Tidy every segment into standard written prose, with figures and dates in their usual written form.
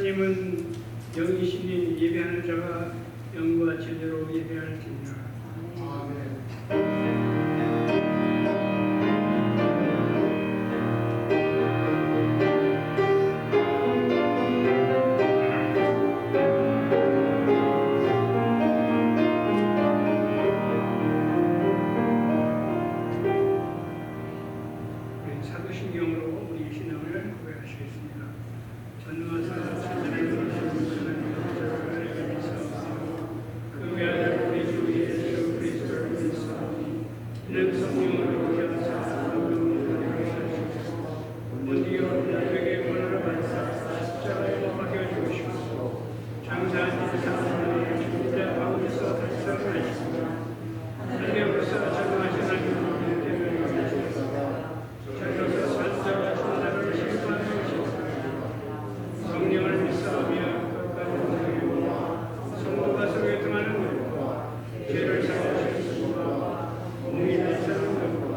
하나님은 영이시니 예배하는 자가 영과 진리로 예배할지니라. 아멘. 사도신경으로 우리 신앙을 고백하시겠습니다. 전능하사 천지를 이루시는 하나님을 믿사옵나니 그 외아들 우리 주 예수 그리스도를 믿사오니 이는 성령으로 태어나사 성령으로 하시고 본디오 필라토에게 고난을 받으사 십자가에 못 박혀 죽으시고 장사한 지 3일 죽은 자 가운데서 다시 살아나시고 하나님으로서 전능하신 하나님을 성령을 믿사오며 끝까지 믿으며 성도가 속에 등하는 것과 죄를 사하시는 것과 몸이 되사는 것과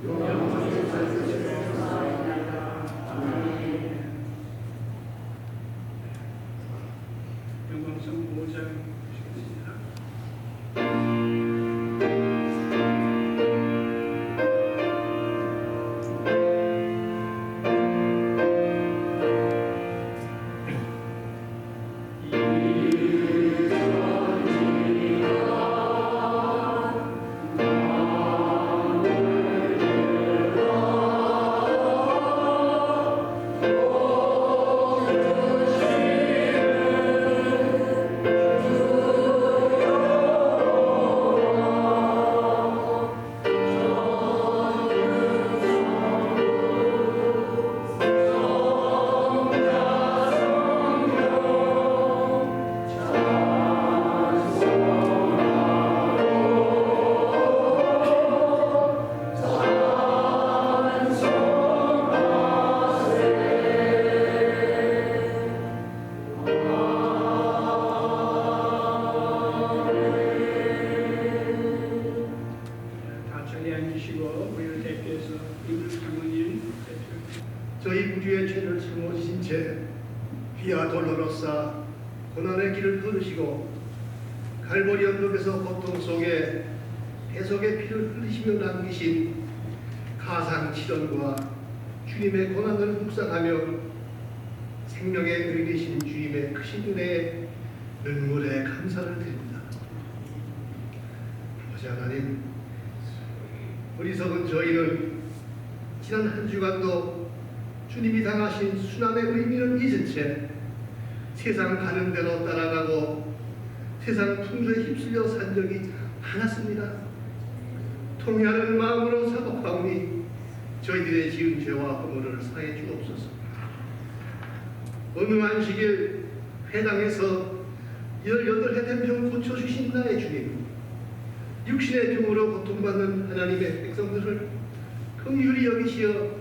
영원히 살으시며 사옵나이다. 아멘. 영광성 5장 보시겠습니다. 저희 구주의 죄를 짊어지신 채 비아 돌로로사 고난의 길을 걸으시고 갈보리 언덕에서 고통 속에 해석의 피를 흘리시며 남기신 가상 치전과 주님의 고난을 묵상하며 생명의 의리신 주님의 크신 은혜에 눈물에 감사를 드립니다. 아버지 하나님, 어리석은 저희는 지난 한 주간도 주님이 당하신 순환의 의미를 잊은 채 세상 가는 대로 따라가고 세상 풍조에 휩쓸려 산 적이 많았습니다. 통회하는 마음으로 사독하오니 저희들의 지은 죄와 허물을 사해 주옵소서. 어느 안식일 회당에서 18해 된 병 고쳐주신 나의 주님, 육신의 병으로 고통받는 하나님의 백성들을 긍휼히 여기시어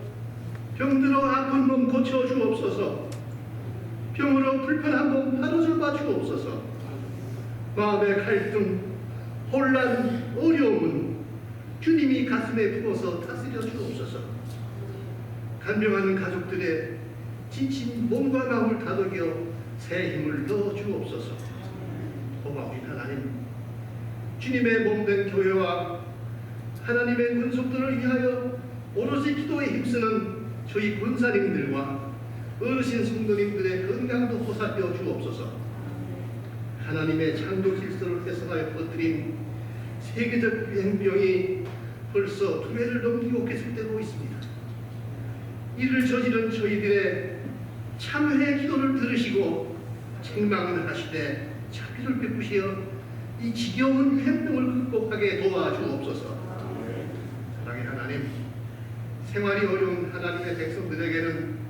병들어 아픈 몸 고쳐 주옵소서. 병으로 불편한 몸 바로잡아 주옵소서. 마음의 갈등, 혼란, 어려움은 주님이 가슴에 품어서 다스려 주옵소서. 간병하는 가족들의 지친 몸과 마음을 다독여 새 힘을 넣어 주옵소서. 고마우신 하나님, 주님의 몸된 교회와 하나님의 군속들을 위하여 오롯이 기도에 힘쓰는 저희 권사님들과 어르신 성도님들의 건강도 보살펴 주옵소서. 하나님의 창조 질서를 훼손하여 퍼뜨린 세계적 유행병이 벌써 2회를 넘기고 계속되고 있습니다. 이를 저지른 저희들의 참회의 기도를 들으시고 책망을 하시되 자비를 베푸시어 이 지겨운 유행병을 극복하게 도와주옵소서. 사랑의 하나님, 생활이 어려운 하나님의 백성들에게는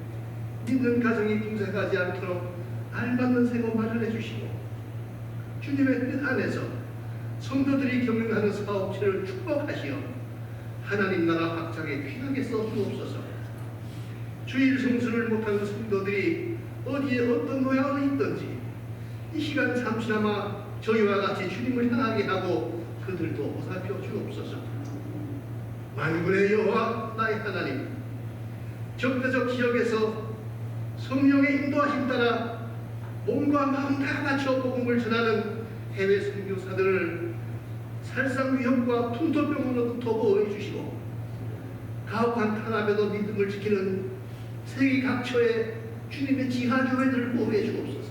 믿는 가정이 궁색하지 않도록 알맞는 생업 마련해 주시고 주님의 뜻 안에서 성도들이 경영하는 사업체를 축복하시어 하나님 나라 확장에 귀하게 써주옵소서. 주일 성수를 못하는 성도들이 어디에 어떤 모양으로 있든지 이 시간 잠시나마 저희와 같이 주님을 향하게 하고 그들도 보살펴 주옵소서. 만군의 여호와 나의 하나님, 적대적 지역에서 성령의 인도하심 따라 몸과 마음 다 바쳐 복음을 전하는 해외 선교사들을 살상 위협과 풍토병으로부터 보호해 주시고 가혹한 탄압에도 믿음을 지키는 세계 각처의 주님의 지하교회들을 보호해 주옵소서.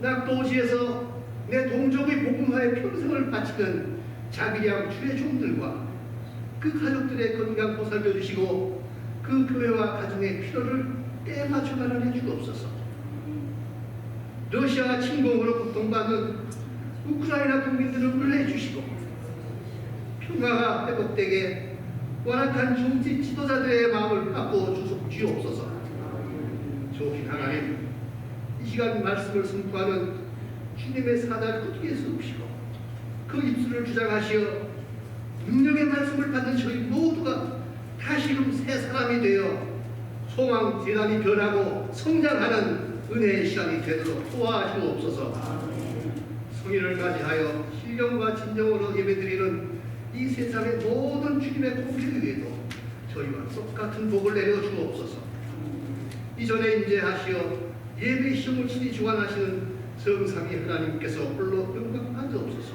낙도지에서 내 동족의 복음화에 평생을 바치는 자비량 주의 종들과 그 가족들의 건강 보살펴 주시고 그 교회와 가정의 필요를 때 맞춰 마련해 주옵소서. 러시아 침공으로 고통받는 우크라이나 국민들을 물려해 주시고 평화가 회복되게 완악한 중지 지도자들의 마음을 바꿔 주옵소서. 조기 하나님, 이 시간 말씀을 선포하는 주님의 사자를 어떻게 세우시고 그 입술을 주장하시어 능력의 말씀을 받는 저희 모두가 다시금 새 사람이 되어 소망 재단이 변하고 성장하는 은혜의 시간이 되도록 도와주옵소서. 성인을 맞이하여 신령과 진정으로 예배드리는 이 세상의 모든 주님의 공생에게도 저희와 똑같은 복을 내려 주옵소서. 이전에 임재하시어 예배 시험을 친히 주관하시는 성삼위 하나님께서 홀로 영광 받으옵소서.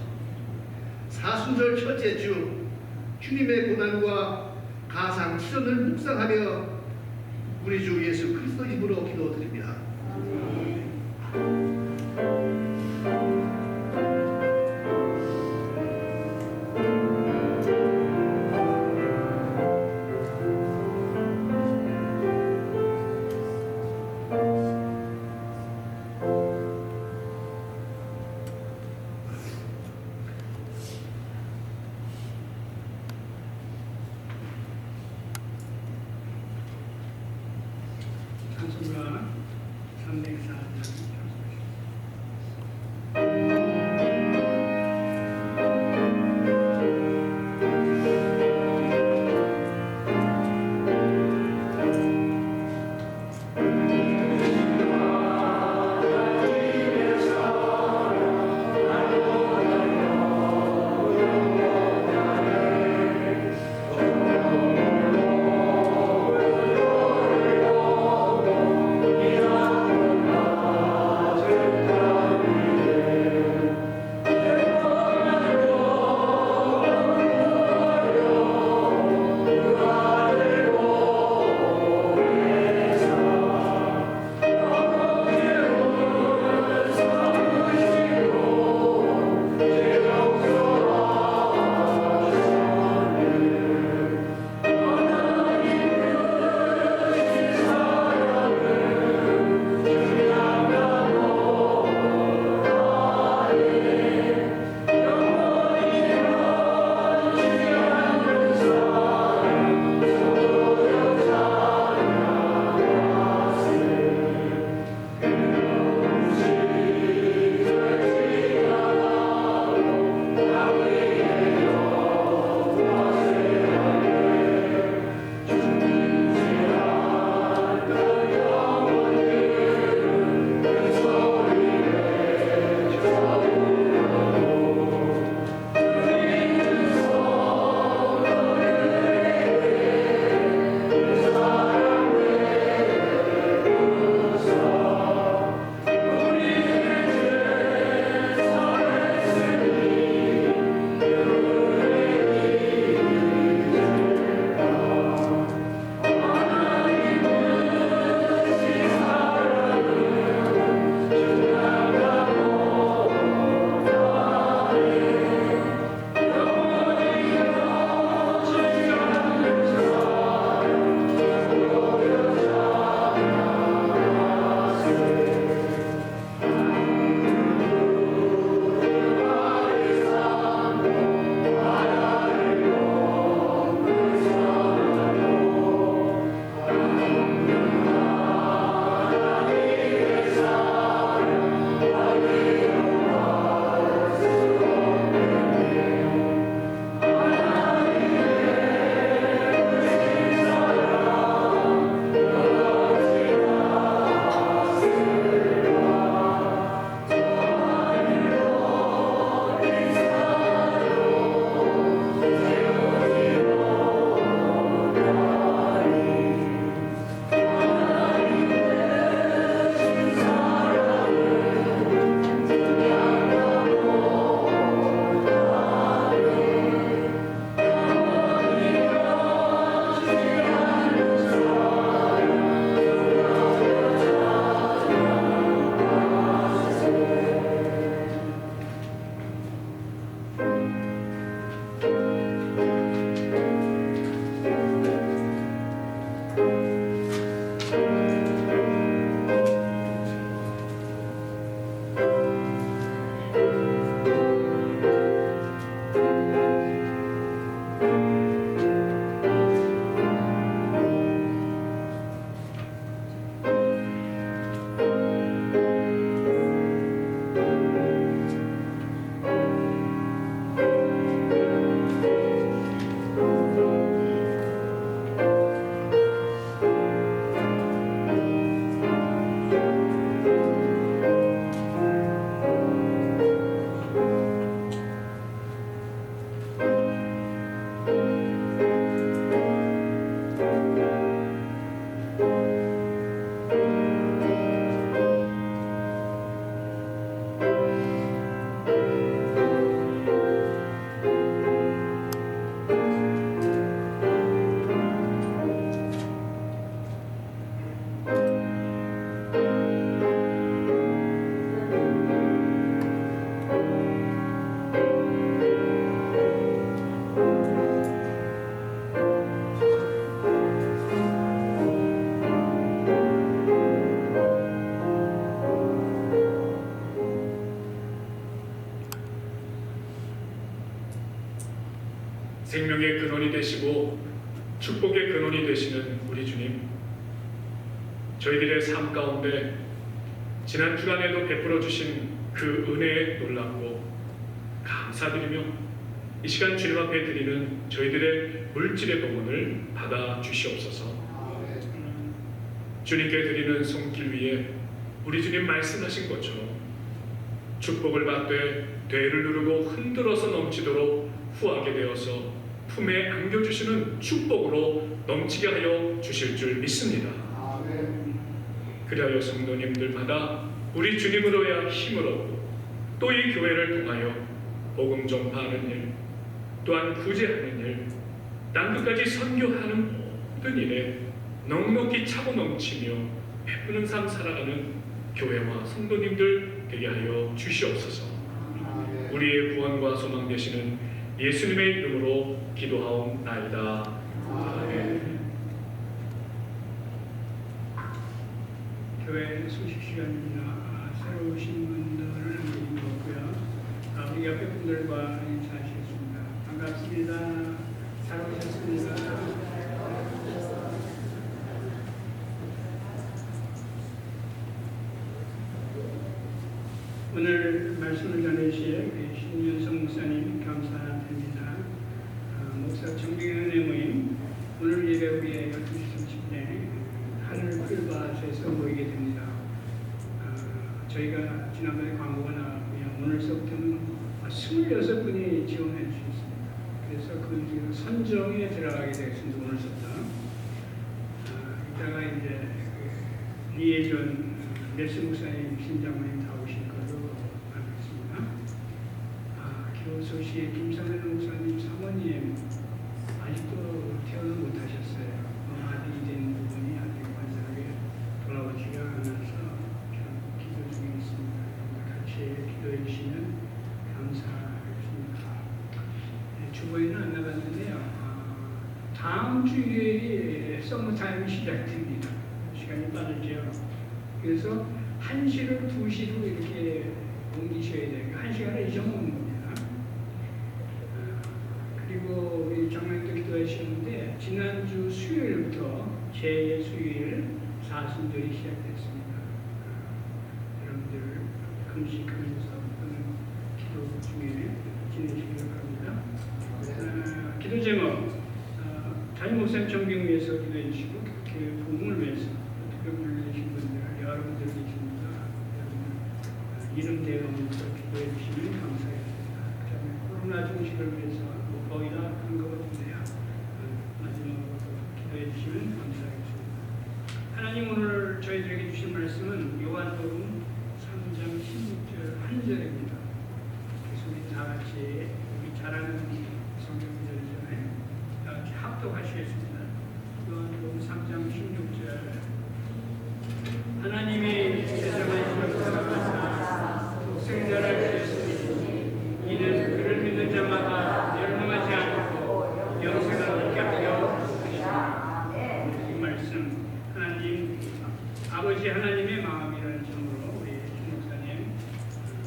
사순절 첫째 주 주님의 고난과 가상 치전을 묵상하며 우리 주 예수 그리스도 이름으로 기도드립니다. 찬송가 304장 주님, 저희들의 삶 가운데 지난 주간에도 베풀어 주신 그 은혜에 놀랍고 감사드리며 이 시간 주님 앞에 드리는 저희들의 물질의 봉헌을 받아 주시옵소서. 주님께 드리는 손길 위에 우리 주님 말씀하신 것처럼 축복을 받되 되를 누르고 흔들어서 넘치도록 후하게 되어서 품에 안겨주시는 축복으로 넘치게 하여 주실 줄 믿습니다. 그리하여 성도님들마다 우리 주님으로야 힘을 얻고 또 이 교회를 통하여 복음 전파하는 일, 또한 구제하는 일, 땅끝까지 선교하는 모든 일에 넉넉히 차고 넘치며 베푸는 삶 살아가는 교회와 성도님들 되게 하여 주시옵소서. 우리의 구원과 소망 되시는 예수님의 이름으로 기도하옵나이다. 아멘. 교회 소식 시간입니다. 새로 오신 분들을 드리고요. 우리 옆에 분들과 인사하시겠습니다. 반갑습니다. 잘 오셨습니다. 오늘 말씀을 전해주실 신윤성 목사님 감사드립니다. 목사 정비은혜 모임 오늘 예배 우리의 12시 30분에 하늘풀밭에서 모이게 됩니다. 저희가 지난번에 광고가 나왔고요. 오늘서부터는 26분이 지원해 주셨습니다. 그래서 그 선정에 들어가게 되겠습니다. 오늘서부터. 이따가 이제 리에전 넬슨 목사님, 신장모님 다 오실 걸로 알고 있습니다. 교소시의 김상현 목사님 사모님 아직도 퇴원을 못하셨어요. 아들이 된 부분이 아직 완전하게 돌아오지가 않아서 기도 중에 있습니다. 같이 기도해 주시면 감사하겠습니다. 주보에는 안 나갔는데요. 다음 주일이 서머타임이 시작됩니다. 시간이 빠르죠. 그래서 1시를 2시로 이렇게 옮기셔야 돼요. 1시간을 잊어먹는 겁니다. 그리고 우리 장로님도 기도하셨는데 지난주 수요일부터 제 수요일 사순절이 시작됐습니다. 여러분들 금식하면서 기도 중에 지내시기 바랍니다. 기도 제목 담임 목사님 정병 위해서 기도해 주시고 그 복음을 위해서 특별 불러주신 분들 여러분들 계십니다. 여러분 이름 대응해서 기도해 주시면 감사하겠습니다. 그 다음에 코로나 종식을 위해서 거의 다 그런 것 같은데요. 마지막으로 기도해 주시면 감사하겠습니다. 하나님 오늘 저희들에게 주신 말씀은 요한복음 3장 16절 한 절입니다. 그래서 우리 다 같이 우리 잘하는 성경 구절이잖아요. 다 같이 합독하시겠습니다. 요한복음 3장 16절 하나님이 세상을 사랑하사 독생자를 주셨으니 이는 그를 믿는 자마다 멸망하지 않고 영생을 얻게 하려 하시니라. 이 말씀 하나님 아버지 하나님의 마음이라는 점으로 우리 신 목사님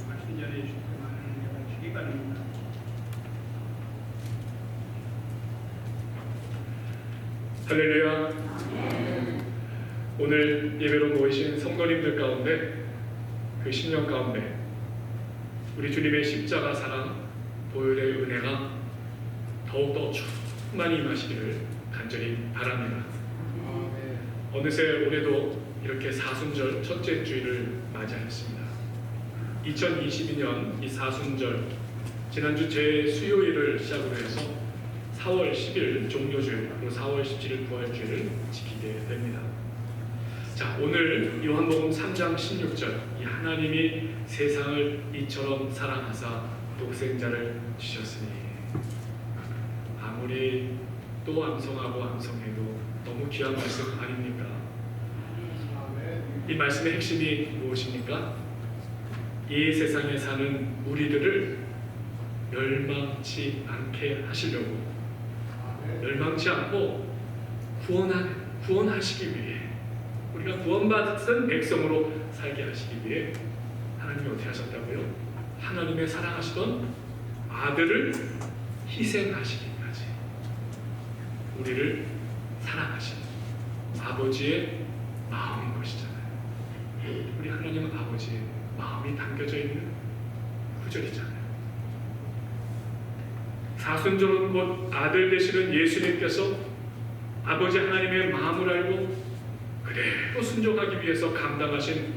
말씀 전해 주실 동안 은혜 주시기 바랍니다. 할렐루야. 오늘 예배로 모이신 성도님들 가운데 그 10년 가운데 우리 주님의 십자가 사랑, 보혈의 은혜가 더욱더 충만히 임하시기를 간절히 바랍니다. 어느새 올해도 이렇게 사순절 첫째 주일을 맞이하였습니다. 2022년 이 사순절 지난주 제 수요일을 시작으로 해서 4월 10일 종료주일 그리고 4월 17일 부활주일을 지키게 됩니다. 자, 오늘 요한복음 3장 16절 이 하나님이 세상을 이처럼 사랑하사 독생자를 주셨으니 아무리 또 암송하고 암송해도 너무 귀한 말씀 아닙니까? 이 말씀의 핵심이 무엇입니까? 이 세상에 사는 우리들을 멸망치 않게 하시려고 멸망치 않고 구원하시기 위해 우리가 구원받은 백성으로 살게 하시기 위해 하나님이 어떻게 하셨다고요? 하나님의 사랑하시던 아들을 희생하시기까지 우리를 사랑하신 아버지의 마음인 것이잖아요. 우리 하나님 아버지의 마음이 담겨져 있는 구절이잖아요. 사순절은 곧 아들 되시는 예수님께서 아버지 하나님의 마음을 알고 그대로 순종하기 위해서 감당하신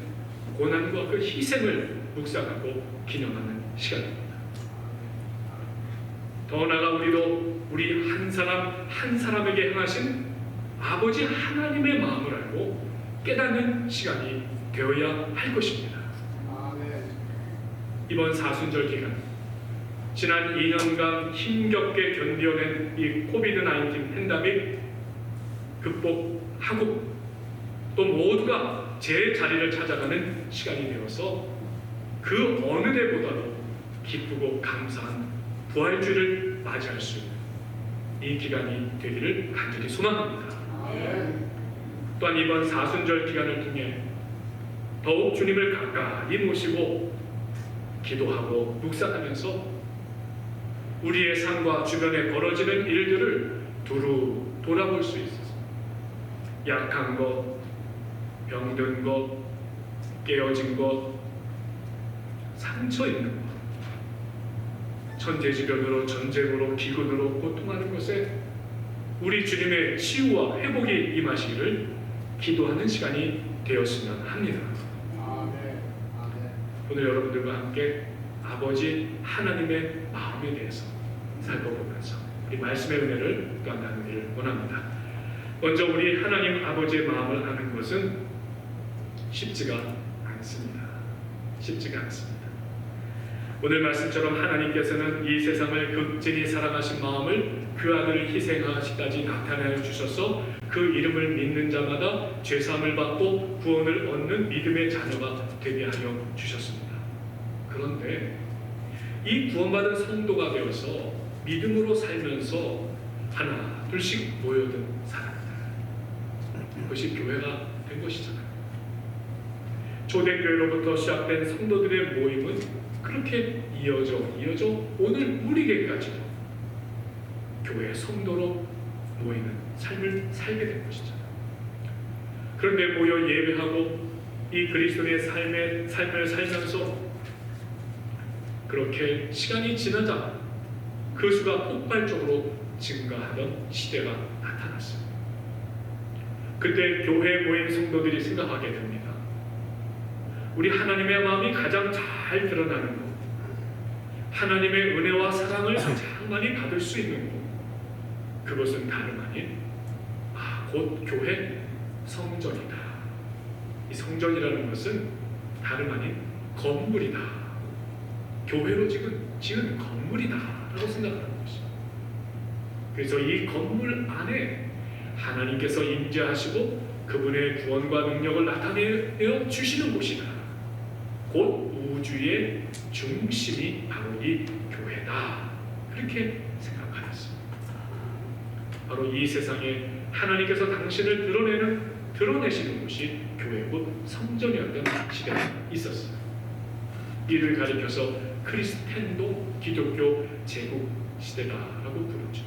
고난과 그 희생을 묵상하고 기념하는 시간입니다. 더 나아가 우리도 우리 한 사람 한 사람에게 행하신 아버지 하나님의 마음을 알고 깨닫는 시간이 되어야 할 것입니다. 이번 사순절 기간, 지난 2년간 힘겹게 견뎌낸 이 코비드-19 팬데믹 극복하고 또 모두가 제 자리를 찾아가는 시간이 되어서 그 어느 때보다도 기쁘고 감사한 부활주를 맞이할 수 있는 이 기간이 되기를 간절히 소망합니다. 또한 이번 사순절 기간을 통해 더욱 주님을 가까이 모시고 기도하고 묵상하면서 우리의 삶과 주변에 벌어지는 일들을 두루 돌아볼 수 있어서 약한 것, 병든 것, 깨어진 것, 상처 있는 것, 천재지변으로 전쟁으로 기근으로 고통하는 것에 우리 주님의 치유와 회복이 임하시기를 기도하는 시간이 되었으면 합니다. 오늘 여러분들과 함께 아버지 하나님의 마음에 대해서 살펴보면서 우리 말씀의 은혜를 또한 나누기를 원합니다. 먼저 우리 하나님 아버지의 마음을 아는 것은 쉽지가 않습니다. 쉽지가 않습니다. 오늘 말씀처럼 하나님께서는 이 세상을 극진히 사랑하신 마음을 그 아들을 희생하시기까지 나타내 주셔서 그 이름을 믿는 자마다 죄사함을 받고 구원을 얻는 믿음의 자녀가 되게 하여 주셨습니다. 그런데 이 구원받은 성도가 되어서 믿음으로 살면서 하나 둘씩 모여든 사람들, 그것이 교회가 된 것이잖아요. 초대교회로부터 시작된 성도들의 모임은 그렇게 이어져 오늘 우리에게까지도 교회의 성도로 모이는 삶을 살게 된 것이잖아요. 그런데 모여 예배하고 이 그리스도의 삶을 살면서 그렇게 시간이 지나자 그 수가 폭발적으로 증가하던 시대가 나타났어요. 그때 교회 모임 성도들이 생각하게 됩니다. 우리 하나님의 마음이 가장 잘 드러나는 곳, 하나님의 은혜와 사랑을 가장 많이 받을 수 있는 곳, 그것은 다름 아닌 곧 교회 성전이다. 이 성전이라는 것은 다름 아닌 건물이다. 교회로 지은 건물이다 라고 생각하는 것이죠. 그래서 이 건물 안에 하나님께서 임재하시고 그분의 구원과 능력을 나타내어 주시는 곳이다. 곧 우주의 중심이 바로 이 교회다. 그렇게 생각하였습니다. 바로 이 세상에 하나님께서 당신을 드러내시는 곳이 교회고 성전이었던 시대가 있었어요. 이를 가리켜서 크리스텐도 기독교 제국 시대다라고 부르죠.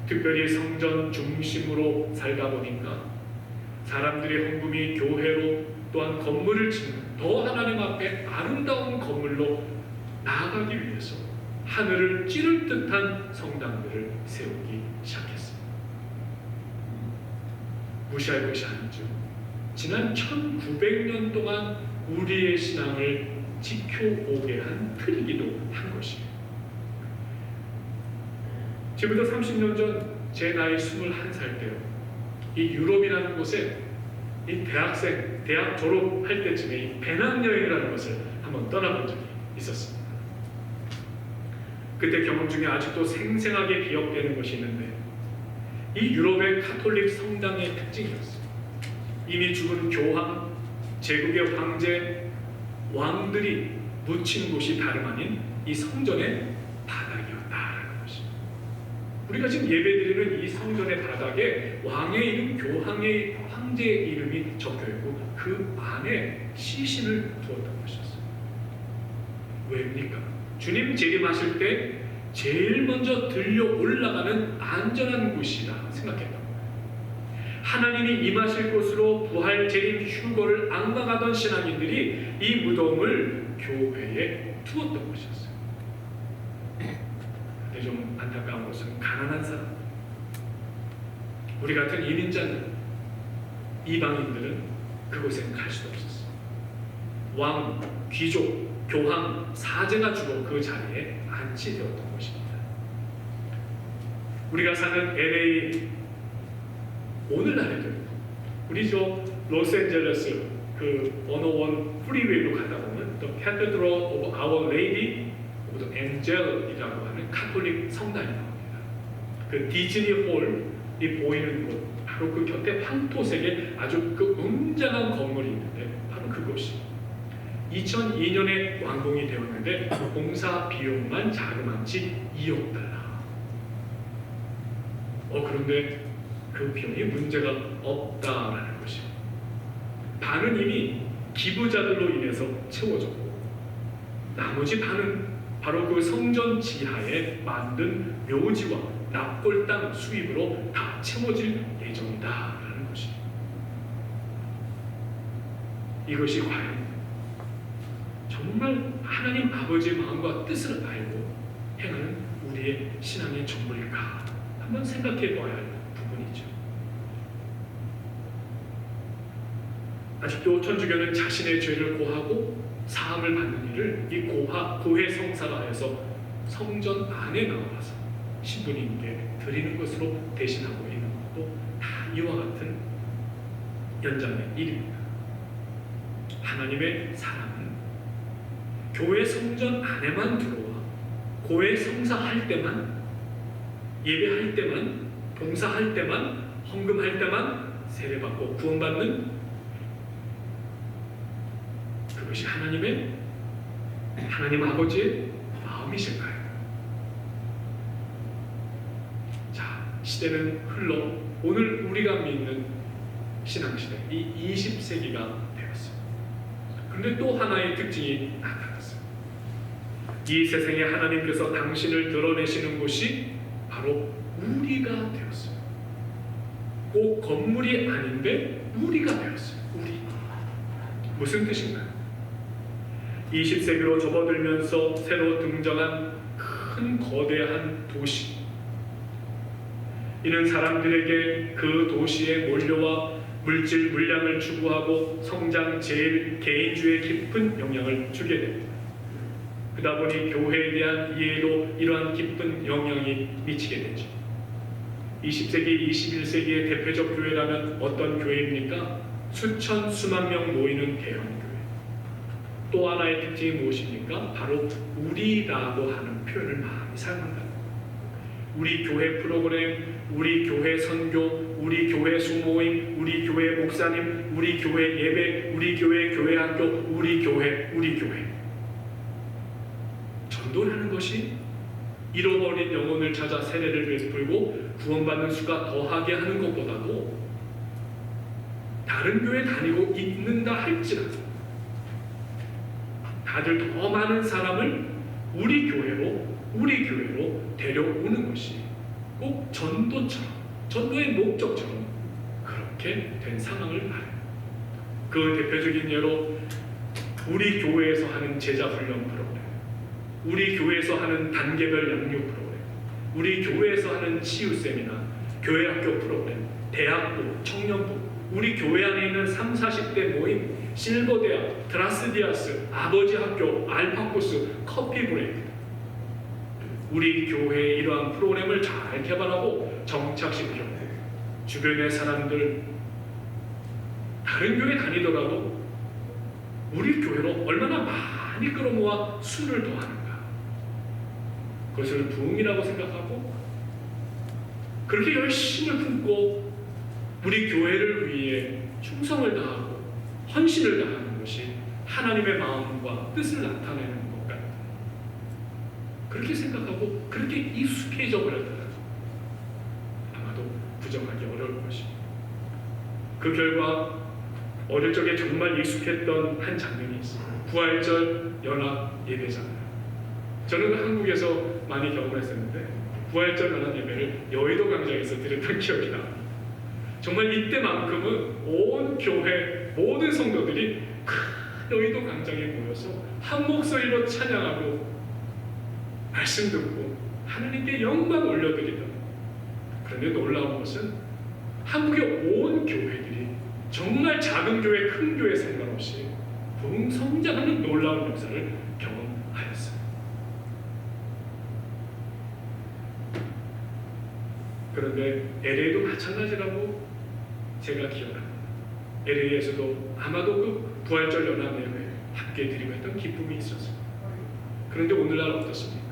특별히 성전 중심으로 살다 보니까 사람들의 헌금이 교회로 또한 건물을 짓는 더 하나님 앞에 아름다운 건물로 나아가기 위해서 하늘을 찌를 듯한 성당들을 세우기 시작했습니다. 무시할 것이 아니죠. 지난 1900년 동안 우리의 신앙을 지켜오게 한 틀이기도 한 것이에요. 지금부터 30년 전 제 나이 21살 때요. 이 유럽이라는 곳에 이 대학 졸업할 때쯤에 이 배낭여행이라는 것을 한번 떠나본 적이 있었습니다. 그때 경험 중에 아직도 생생하게 기억되는 것이 있는데 이 유럽의 가톨릭 성당의 특징이었어요. 이미 죽은 교황, 제국의 황제, 왕들이 묻힌 곳이 다름 아닌 이 성전의 바닥이었다라는 것입니다. 우리가 지금 예배드리는 이 성전의 바닥에 왕의 이름, 교황의 황제의 이름이 적혀있고 그 안에 시신을 두었던 것이었어요. 왜입니까? 주님 재림하실 때 제일 먼저 들려 올라가는 안전한 곳이라 생각했던 거예요. 하나님이 임하실 곳으로 부활 재림 휴거를 앙망하던 신앙인들이 이 무덤을 교회에 두었던 것이었어요. 근데 좀 안타까운 것은 가난한 사람, 우리 같은 이민자들, 이방인들은 그곳에 갈 수도 없었어요. 왕, 귀족, 교황, 사제가 주로 그 자리에 안치되었던 것입니다. 우리가 사는 LA 오늘날에도 우리 저 로스앤젤레스 그 101 프리웨이로 가다 보면 또 Cathedral of Our Lady of the Angel이라고 하는 카톨릭 성당이 나옵니다. 그 디즈니 홀이 보이는 곳 바로 그 곁에 황토색의 아주 그 웅장한 건물이 있는데 바로 그곳이 2002년에 완공이 되었는데 공사 비용만 자그마치 2억 달러. 그런데 그 비용이 문제가 없다라는 것이에요. 반은 이미 기부자들로 인해서 채워졌고 나머지 반은 바로 그 성전 지하에 만든 묘지와 납골당 수입으로 다 채워질 예정이다라는 것이에요. 이것이 과연 정말 하나님 아버지의 마음과 뜻을 알고 행하는 우리의 신앙의 전부일까? 한번 생각해 봐야 할 부분이죠. 아직도 천주교는 자신의 죄를 고하고 사함을 받는 일을 이 고해 성사가 하여서 성전 안에 나와서 신부님께 드리는 것으로 대신하고 있는 것도 다 이와 같은 연장의 일입니다. 하나님의 사랑은 교회 성전 안에만 들어와 고해 성사할 때만, 예배할 때만, 봉사할 때만, 헌금할 때만 세례받고 구원받는 그것이 하나님 아버지의 마음이실까요? 자, 시대는 흘러 오늘 우리가 믿는 신앙시대 이 20세기가 되었어요. 그런데 또 하나의 특징이 나타났어요. 이 세상에 하나님께서 당신을 드러내시는 곳이 바로 우리가 되었어요. 꼭 건물이 아닌데 우리가 되었어요. 우리. 무슨 뜻인가요? 20세기로 접어들면서 새로 등장한 큰 거대한 도시. 이는 사람들에게 그 도시에 몰려와 물질, 물량을 추구하고 성장, 제일, 개인주의에 깊은 영향을 주게 됩니다. 그러다 보니 교회에 대한 이해도 이러한 깊은 영향이 미치게 되죠. 20세기, 21세기의 대표적 교회라면 어떤 교회입니까? 수천, 수만 명 모이는 대형교회. 또 하나의 특징이 무엇입니까? 바로 우리라고 하는 표현을 많이 사용한다. 우리 교회 프로그램, 우리 교회 선교, 우리 교회 수모임, 우리 교회 목사님, 우리 교회 예배, 우리 교회 교회학교, 우리 교회. 전도라는 것이 잃어버린 영혼을 찾아 세례를 베풀고 구원받는 수가 더하게 하는 것보다도 다른 교회 다니고 있는다 할지라도 다들 더 많은 사람을 우리 교회로 데려오는 것이 꼭 전도의 목적처럼 그렇게 된 상황을 말해요. 그 대표적인 예로 우리 교회에서 하는 제자훈련 프로그램, 우리 교회에서 하는 단계별 양육 프로그램, 우리 교회에서 하는 치유 세미나, 교회학교 프로그램, 대학부, 청년부, 우리 교회 안에 있는 30, 40대 모임, 실버대학, 드라스디아스, 아버지 학교, 알파코스, 커피 브레이크. 우리 교회의 이러한 프로그램을 잘 개발하고 정착시켜 주변의 사람들, 다른 교회 다니더라도 우리 교회로 얼마나 많이 끌어모아 수를 더하는가, 그것을 부흥이라고 생각하고 그렇게 열심을 품고 우리 교회를 위해 충성을 다하고 헌신을 다하는 것이 하나님의 마음과 뜻을 나타내는 것 같아요. 그렇게 생각하고 그렇게 익숙해져 버렸다면 아마도 부정하기 어려울 것입니다. 그 결과 어릴 적에 정말 익숙했던 한 장면이 있어요. 부활절 연합 예배잖아요. 저는 한국에서 많이 경험했었는데 부활절 연합 예배를 여의도 광장에서 드렸던 기억이 납니다. 정말 이때만큼은 온 교회 모든 성도들이 큰 여의도 광장에 모여서 한 목소리로 찬양하고 말씀 듣고 하나님께 영광 올려드리던. 그런데 놀라운 것은 한국의 온 교회들이 정말 작은 교회 큰 교회 상관없이 성장하는 놀라운 역사를 경험하였어요. 그런데 LA도 마찬가지라고 제가 기억합니다. LA에서도 아마도 그 부활절 연합예배 함께 드리고 했던 기쁨이 있었어요. 그런데 오늘날 어떻습니까?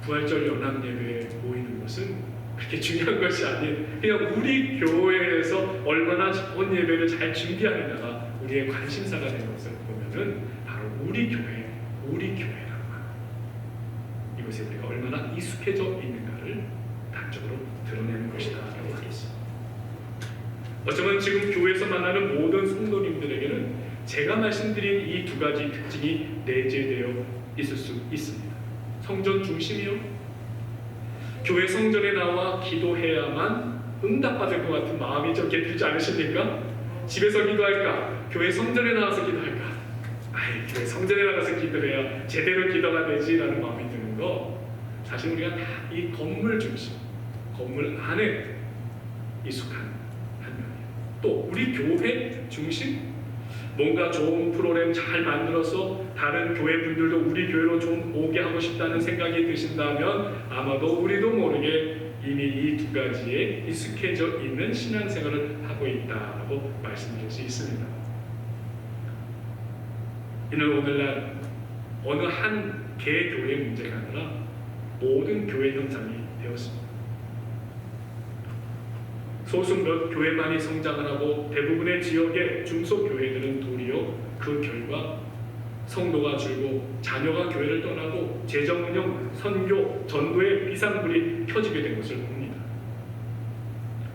부활절 연합예배에 모이는 것은 그렇게 중요한 것이 아닌 그냥 우리 교회에서 얼마나 좋은 예배를 잘 준비하느냐가 우리의 관심사가 되는 것을 보면은 바로 우리 교회라는 말. 이것에 우리가 얼마나 익숙해져 있는가를 단적으로 드러내는 것이다라고 하겠습니다. 어쩌면 지금 교회에서 만나는 모든 성도님들에게는 제가 말씀드린 이 두 가지 특징이 내재되어 있을 수 있습니다. 성전 중심이요. 교회 성전에 나와 기도해야만 응답받을 것 같은 마음이 저렇게 들지 않으십니까? 집에서 기도할까? 교회 성전에 나와서 기도할까? 아이, 교회 성전에 나가서 기도해야 제대로 기도가 되지라는 마음이 드는 거, 사실 우리가 다 이 건물 중심, 건물 안에 익숙한 한 면이에요. 또 우리 교회 중심, 뭔가 좋은 프로그램 잘 만들어서 다른 교회 분들도 우리 교회로 좀 오게 하고 싶다는 생각이 드신다면 아마도 우리도 모르게 이미 이 두 가지에 익숙해져 있는 신앙생활을 하고 있다고 말씀드릴 수 있습니다. 이는 오늘날 어느 한 개교회 문제가 아니라 모든 교회 현상이 되었습니다. 소수 몇 교회만이 성장을 하고 대부분의 지역의 중소교회들은 도리어 그 결과 성도가 줄고 자녀가 교회를 떠나고 재정운영, 선교, 전도의 비상불이 켜지게 된 것을 봅니다.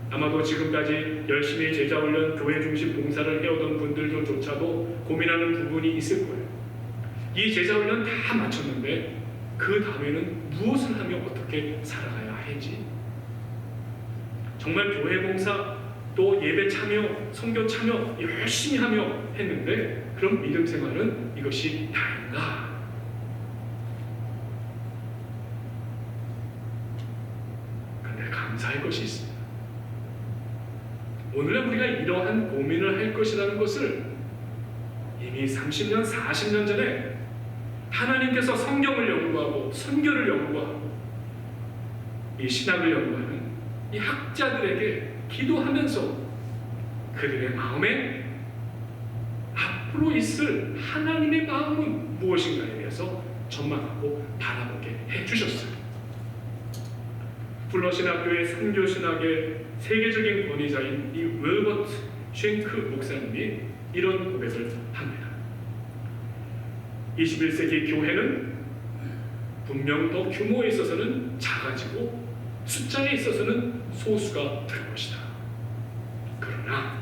아마도 지금까지 열심히 제자훈련, 교회 중심 봉사를 해오던 분들조차도 고민하는 부분이 있을 거예요. 이 제자훈련 다 마쳤는데 그 다음에는 무엇을 하며 어떻게 살아가야 할지, 정말 교회 봉사 또 예배 참여, 선교 참여 열심히 하며 했는데 그럼 믿음 생활은 이것이 다인가? 그런데 감사할 것이 있습니다. 오늘날 우리가 이러한 고민을 할 것이라는 것을 이미 30년, 40년 전에 하나님께서 성경을 연구하고 선교를 연구하고 이 신학을 연구하는 이 학자들에게 기도하면서 그들의 마음에 앞으로 있을 하나님의 마음은 무엇인가에 대해서 전망하고 바라보게 해주셨어요. 플러신학교의 선교신학의 세계적인 권위자인 이 윌버트 쉔크 목사님이 이런 고백을 합니다. 21세기 교회는 분명 더 규모에 있어서는 작아지고 숫자에 있어서는 소수가 될 것이다. 그러나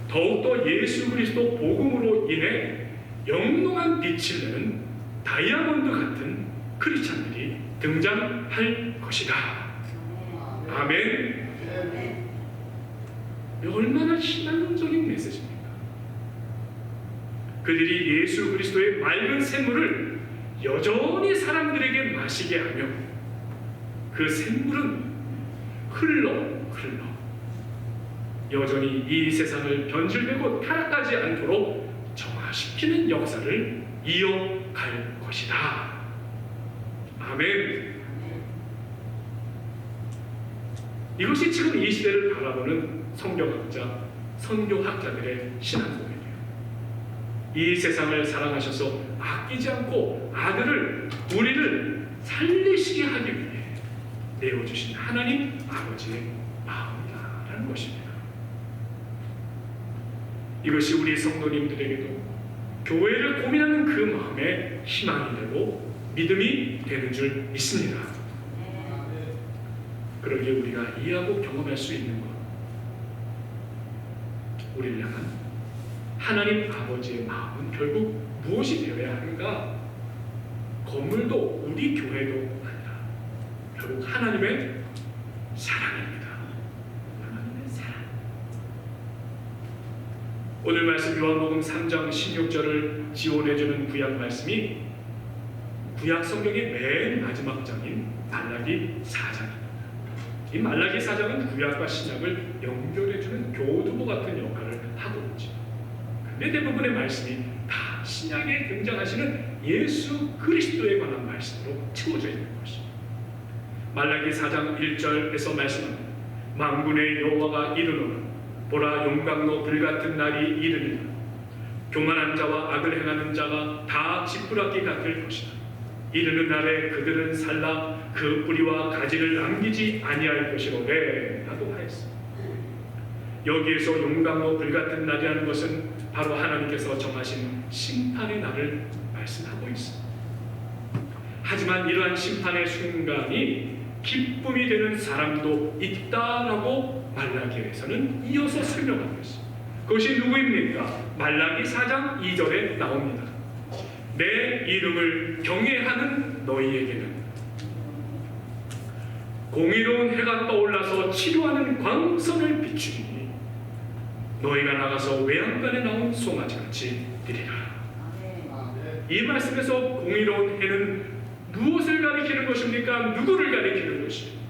더욱더 예수 그리스도 복음으로 인해 영롱한 빛을 내는 다이아몬드 같은 크리스찬들이 등장할 것이다. 아멘. 얼마나 신앙적인 메시지입니까? 그들이 예수 그리스도의 맑은 샘물을 여전히 사람들에게 마시게 하며 그 샘물은 흘러 여전히 이 세상을 변질되고 타락하지 않도록 정화시키는 역사를 이어갈 것이다. 아멘. 이것이 지금 이 시대를 바라보는 성경학자, 선교학자들의 신앙 고백이에요. 이 세상을 사랑하셔서 아끼지 않고 아들을, 우리를 살리시게 하기 위해 내어주신 하나님 아버지의 마음이다라는 것입니다. 이것이 우리 성도님들에게도 교회를 고민하는 그 마음에 희망이 되고 믿음이 되는 줄 믿습니다. 그러기에 우리가 이해하고 경험할 수 있는 것, 우리를 향한 하나님 아버지의 마음은 결국 무엇이 되어야 하는가? 건물도 우리 교회도 아니라 결국 하나님의 사랑입니다. 하나님의 오늘 말씀 요한복음 3장 16절을 지원해주는 구약 말씀이 구약 성경의 맨 마지막 장인 말라기 4장입니다. 이 말라기 4장은 구약과 신약을 연결해주는 교두보 같은 역할을 하고 있죠. 근데 대부분의 말씀이 다 신약에 등장하시는 예수 그리스도에 관한 말씀으로 채워져 있는 것입니다. 말라기 4장 1절에서 말씀합니다. 만군의 여호와가 이르노라 보라 용광로 불같은 날이 이르리라 교만한 자와 악을 행하는 자가 다 지푸라기 같을 것이다. 이르는 날에 그들은 살라 그 뿌리와 가지를 남기지 아니할 것이로되 라고 하였습니다. 여기에서 용광로 불같은 날이라는 것은 바로 하나님께서 정하신 심판의 날을 말씀하고 있습니다. 하지만 이러한 심판의 순간이 기쁨이 되는 사람도 있다라고 말라기에서는 이어서 설명하고 있습니다. 그것이 누구입니까? 말라기 4장 2절에 나옵니다. 내 이름을 경외하는 너희에게는 공의로운 해가 떠올라서 치료하는 광선을 비추니 너희가 나가서 외양간에 나온 송아지같이 되리라. 이 말씀에서 공의로운 해는 무엇을 가리키는 것입니까? 누구를 가리키는 것입니까?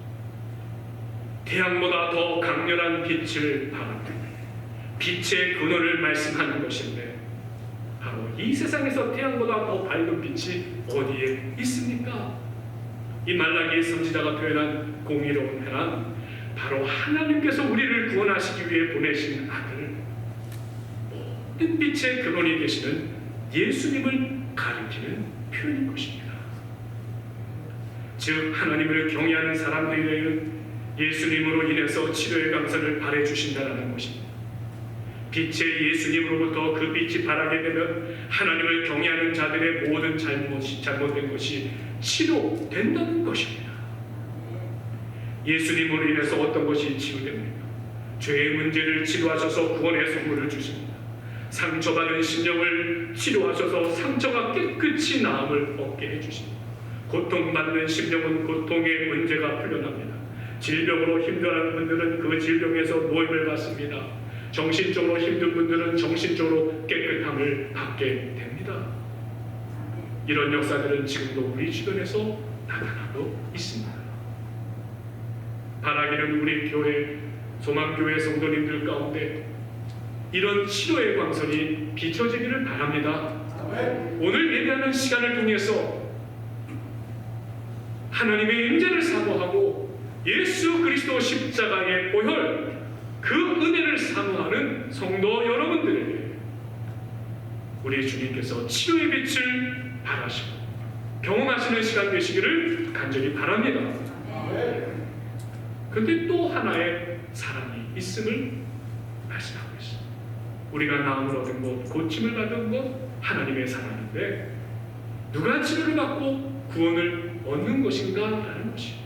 태양보다 더 강렬한 빛을 발하는 빛의 근원을 말씀하는 것인데 바로 이 세상에서 태양보다 더 밝은 빛이 어디에 있습니까? 이 말라기 선지자가 표현한 공의로운 해란 바로 하나님께서 우리를 구원하시기 위해 보내신 아들 모든 빛의 근원이 되시는 예수님을 가리키는 표현인 것입니다. 즉 하나님을 경외하는 사람들에게는 예수님으로 인해서 치료의 강선을 발해 주신다라는 것입니다. 빛의 예수님으로부터 그 빛이 발하게 되면 하나님을 경외하는 자들의 모든 잘못된 것이 치료된다는 것입니다. 예수님으로 인해서 어떤 것이 치유됩니까? 죄의 문제를 치료하셔서 구원의 선물을 주십니다. 상처받은 심령을 치료하셔서 상처가 깨끗이 나음을 얻게 해주십니다. 고통받는 심령은 고통의 문제가 풀려납니다. 질병으로 힘들어하는 분들은 그 질병에서 노임을 받습니다. 정신적으로 힘든 분들은 정신적으로 깨끗함을 받게 됩니다. 이런 역사들은 지금도 우리 주변에서 나타나고 있습니다. 바라기는 우리 교회, 소망교회 성도님들 가운데 이런 치료의 광선이 비춰지기를 바랍니다. 오늘 예배하는 시간을 통해서 하나님의 임재를 사모하고 예수 그리스도 십자가의 보혈 그 은혜를 사모하는 성도 여러분들에게 우리 주님께서 치료의 빛을 발하시고 경험하시는 시간 되시기를 간절히 바랍니다. 그런데 또 하나의 사랑이 있음을 말씀하고 있습니다. 우리가 나음을 얻은 것, 고침을 받은 것 하나님의 사랑인데 누가 치료를 받고 구원을 얻는 것인가 라는 것입니다.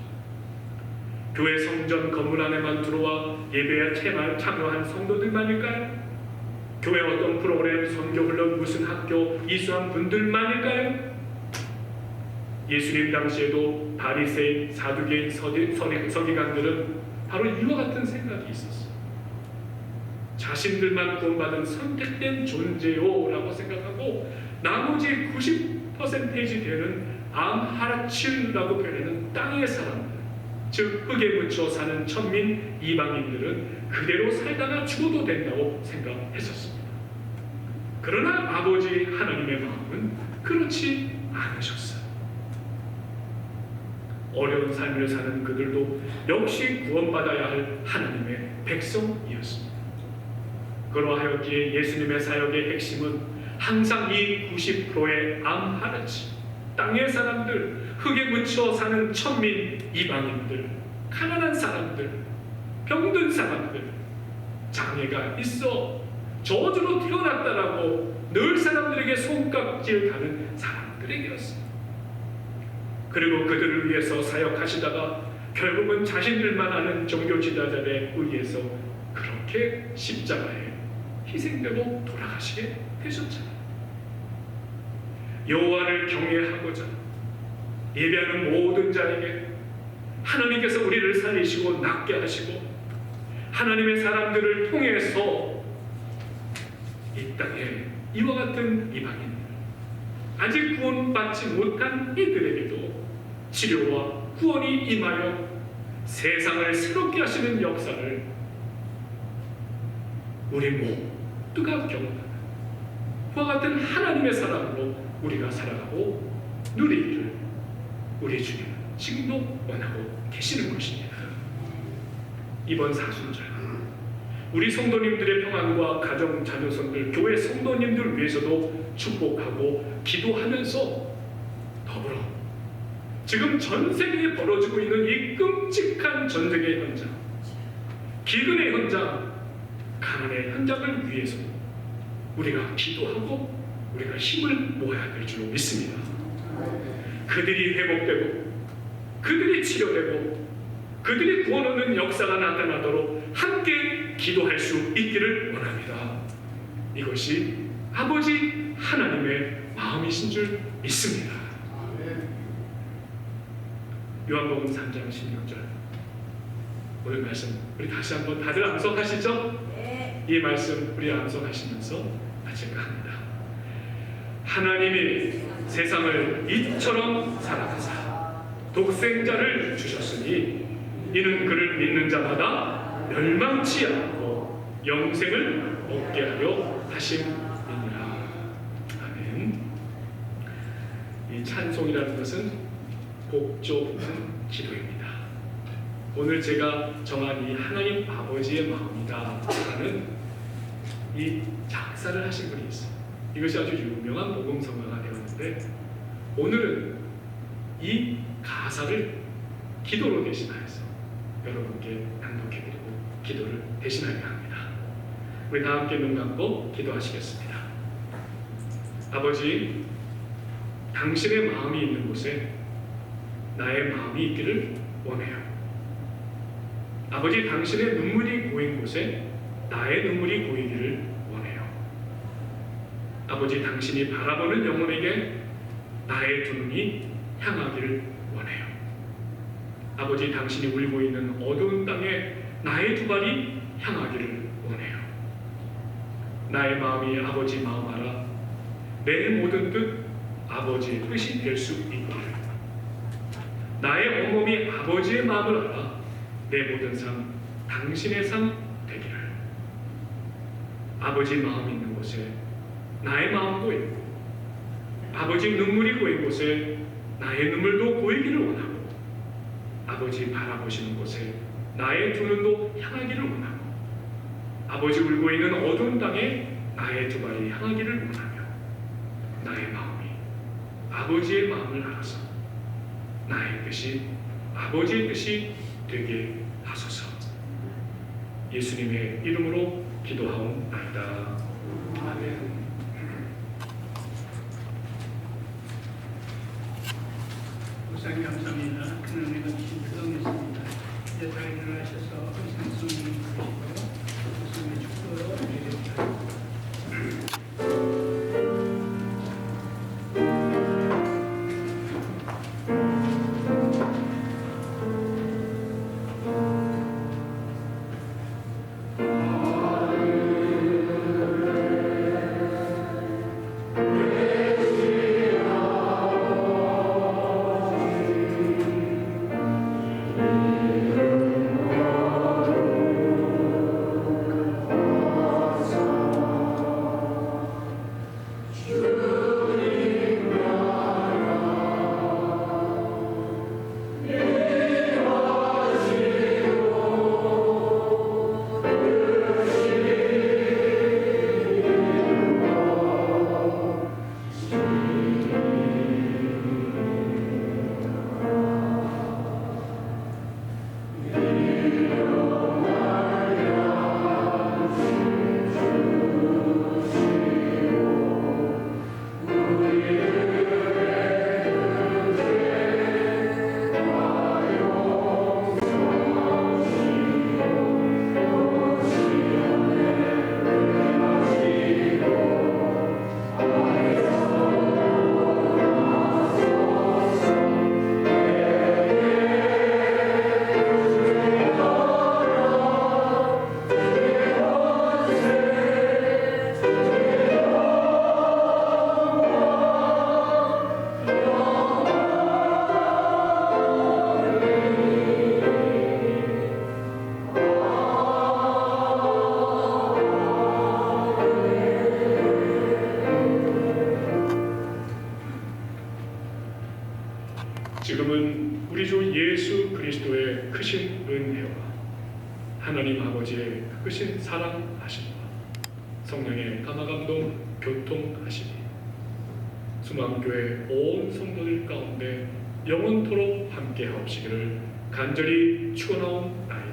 교회 성전 건물 안에만 들어와 예배에 참여한 성도들만일까요? 교회 어떤 프로그램, 선교 훈련, 무슨 학교 이수한 분들만일까요? 예수님 당시에도 바리새인, 사두개인, 서기관들은 바로 이와 같은 생각이 있었어요. 자신들만 구원받은 선택된 존재요 라고 생각하고 나머지 90% 되는 암하라치라고 표현하는 땅의 사람들, 즉 흙에 묻혀 사는 천민 이방인들은 그대로 살다가 죽어도 된다고 생각했었습니다. 그러나 아버지 하나님의 마음은 그렇지 않으셨어요. 어려운 삶을 사는 그들도 역시 구원받아야 할 하나님의 백성이었습니다. 그러하였기에 예수님의 사역의 핵심은 항상 이 90%의 암하라치, 땅의 사람들, 흙에 묻혀 사는 천민 이방인들, 가난한 사람들, 병든 사람들, 장애가 있어 저주로 태어났다라고 늘 사람들에게 손깍지를 다는 사람들에게였습니다. 그리고 그들을 위해서 사역하시다가 결국은 자신들만 아는 종교 지도자들에 의해서 그렇게 십자가에 희생되고 돌아가시게 되셨잖아요. 여호와를 경외하고자 예배하는 모든 자에게 하나님께서 우리를 살리시고 낫게 하시고 하나님의 사람들을 통해서 이 땅에 이와 같은 이방인, 아직 구원받지 못한 이들에게도 치료와 구원이 임하여 세상을 새롭게 하시는 역사를 우리 모두가 경험하는 그와 같은 하나님의 사랑으로 우리가 살아가고 누리기를 우리 주님은 지금도 원하고 계시는 것입니다. 이번 사순절 우리 성도님들의 평안과 가정 자녀선들, 교회 성도님들 위해서도 축복하고 기도하면서 더불어 지금 전 세계에 벌어지고 있는 이 끔찍한 전쟁의 현장, 기근의 현장, 가난의 현장을 위해서 우리가 기도하고 우리가 힘을 모아야 될 줄 믿습니다. 그들이 회복되고 그들이 치료되고 그들이 구원 얻는 역사가 나타나도록 함께 기도할 수 있기를 원합니다. 이것이 아버지 하나님의 마음이신 줄 믿습니다. 요한복음 3장 16절 오늘 말씀 우리 다시 한번 다들 암송하시죠? 네. 이 말씀 우리 암송하시면서 마칠까 합니다. 하나님이 세상을 이처럼 사랑하사 독생자를 주셨으니 이는 그를 믿는 자마다 멸망치 않고 영생을 얻게 하려 하심이니라. 아멘. 이 찬송이라는 것은 복종하는 기도입니다. 오늘 제가 정한 이 하나님 아버지의 마음이다 라는 이 작사를 하신 분이 있어요. 이것이 아주 유명한 복음성가가 되었는데 오늘은 이 가사를 기도로 대신하여서 여러분께 낭독해드리고 기도를 대신하려 합니다. 우리 다 함께 눈 감고 기도하시겠습니다. 아버지, 당신의 마음이 있는 곳에 나의 마음이 있기를 원해요. 아버지, 당신의 눈물이 고인 곳에 나의 눈물이 고이기를 원해요. 아버지, 당신이 바라보는 영혼에게 나의 두 눈이 향하기를 원해요. 아버지, 당신이 울고 있는 어두운 땅에 나의 두 발이 향하기를 원해요. 나의 마음이 아버지 마음 알아 내 모든 뜻 아버지의 뜻이 될 수 있기를, 나의 온몸이 아버지의 마음을 알아 내 모든 삶 당신의 삶 되기를, 아버지 마음 있는 곳에 나의 마음도 있고 아버지 눈물이 고인 곳에 나의 눈물도 고이기를 원하고 아버지 바라보시는 곳에 나의 두 눈도 향하기를 원하고 아버지 울고 있는 어두운 땅에 나의 두 발이 향하기를 원하며 나의 마음이 아버지의 마음을 알아서 나의 뜻이 아버지의 뜻이 되게 하소서. 예수님의 이름으로 기도하옵나이다. 아멘. 목사님 감사합니다. 큰 은혜가 주신 기도했습니다. 이제 다 일어나셔서 상승을 부르시고 목사님의 축도로 드리겠습니다. 말씀은 우리 주 예수 그리스도의 크신 은혜와 하나님 아버지의 크신 사랑하심과 성령의 감화감동 교통하심이 수망교회 온 성도들 가운데 영원토록 함께하옵시기를 간절히 축원하옵나이다.